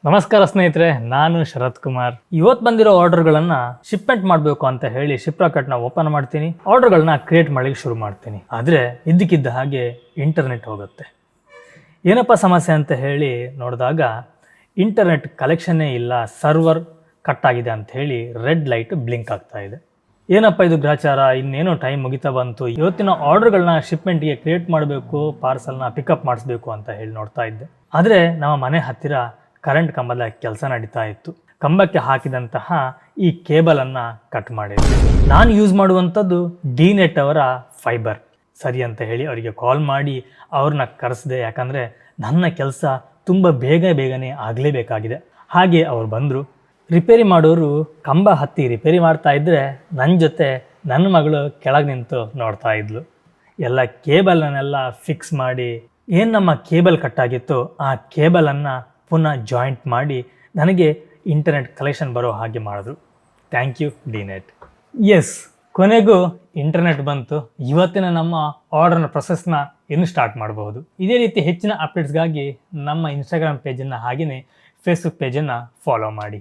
ನಮಸ್ಕಾರ ಸ್ನೇಹಿತರೆ, ನಾನು ಶರತ್ ಕುಮಾರ್. ಇವತ್ತು ಬಂದಿರೋ ಆರ್ಡರ್ಗಳನ್ನ ಶಿಪ್ಮೆಂಟ್ ಮಾಡಬೇಕು ಅಂತ ಹೇಳಿ ಶಿಪ್ರಾಕಟ್ನ ಓಪನ್ ಮಾಡ್ತೀನಿ. ಆರ್ಡರ್ಗಳನ್ನ ಕ್ರಿಯೇಟ್ ಮಾಡಲಿಕ್ಕೆ ಶುರು ಮಾಡ್ತೀನಿ. ಆದರೆ ಇದ್ದಕ್ಕಿದ್ದ ಹಾಗೆ ಇಂಟರ್ನೆಟ್ ಹೋಗುತ್ತೆ. ಏನಪ್ಪ ಸಮಸ್ಯೆ ಅಂತ ಹೇಳಿ ನೋಡಿದಾಗ ಇಂಟರ್ನೆಟ್ ಕಲೆಕ್ಷನ್ನೇ ಇಲ್ಲ, ಸರ್ವರ್ ಕಟ್ ಆಗಿದೆ ಅಂತ ಹೇಳಿ ರೆಡ್ ಲೈಟ್ ಬ್ಲಿಂಕ್ ಆಗ್ತಾ ಇದೆ. ಏನಪ್ಪ ಇದು ಗ್ರಾಚಾರ, ಇನ್ನೇನೋ ಟೈಮ್ ಮುಗಿತಾ ಬಂತು, ಇವತ್ತಿನ ಆರ್ಡರ್ಗಳನ್ನ ಶಿಪ್ಮೆಂಟ್ಗೆ ಕ್ರಿಯೇಟ್ ಮಾಡಬೇಕು, ಪಾರ್ಸಲ್ನ ಪಿಕಪ್ ಮಾಡಿಸ್ಬೇಕು ಅಂತ ಹೇಳಿ ನೋಡ್ತಾ ಇದ್ದೆ. ಆದರೆ ನಮ್ಮ ಮನೆ ಹತ್ತಿರ ಕರೆಂಟ್ ಕಂಬದ ಕೆಲಸ ನಡೀತಾ ಇತ್ತು. ಕಂಬಕ್ಕೆ ಹಾಕಿದಂತಹ ಈ ಕೇಬಲನ್ನು ಕಟ್ ಮಾಡಿದೆ. ನಾನು ಯೂಸ್ ಮಾಡುವಂಥದ್ದು ಡಿನೆಟ್ ಅವರ ಫೈಬರ್. ಸರಿ ಅಂತ ಹೇಳಿ ಅವರಿಗೆ ಕಾಲ್ ಮಾಡಿ ಅವ್ರನ್ನ ಕರೆಸಿದೆ. ಯಾಕಂದರೆ ನನ್ನ ಕೆಲಸ ತುಂಬ ಬೇಗನೆ ಆಗಲೇಬೇಕಾಗಿದೆ. ಹಾಗೆ ಅವ್ರು ಬಂದರು. ರಿಪೇರಿ ಮಾಡೋರು ಕಂಬ ಹತ್ತಿ ರಿಪೇರಿ ಮಾಡ್ತಾ ಇದ್ದರೆ ನನ್ನ ಜೊತೆ ನನ್ನ ಮಗಳು ಕೆಳಗೆ ನಿಂತು ನೋಡ್ತಾ ಇದ್ಲು. ಎಲ್ಲ ಕೇಬಲನ್ನೆಲ್ಲ ಫಿಕ್ಸ್ ಮಾಡಿ ಏನು ನಮ್ಮ ಕೇಬಲ್ ಕಟ್ಟಾಗಿತ್ತು ಆ ಕೇಬಲನ್ನು ಪುನಃ ಜಾಯಿಂಟ್ ಮಾಡಿ ನನಗೆ ಇಂಟರ್ನೆಟ್ ಕಲೆಕ್ಷನ್ ಬರೋ ಹಾಗೆ ಮಾಡಿದ್ರು. ಥ್ಯಾಂಕ್ ಯು ಡಿನೆಟ್. ಎಸ್, ಕೊನೆಗೂ ಇಂಟರ್ನೆಟ್ ಬಂತು. ಇವತ್ತಿನ ನಮ್ಮ ಆರ್ಡರ್ನ ಪ್ರೊಸೆಸ್ನ ಇನ್ನು ಸ್ಟಾರ್ಟ್ ಮಾಡಬಹುದು. ಇದೇ ರೀತಿ ಹೆಚ್ಚಿನ ಅಪ್ಡೇಟ್ಸ್ಗಾಗಿ ನಮ್ಮ ಇನ್ಸ್ಟಾಗ್ರಾಮ್ ಪೇಜನ್ನು ಹಾಗೆಯೇ ಫೇಸ್ಬುಕ್ ಪೇಜನ್ನು ಫಾಲೋ ಮಾಡಿ.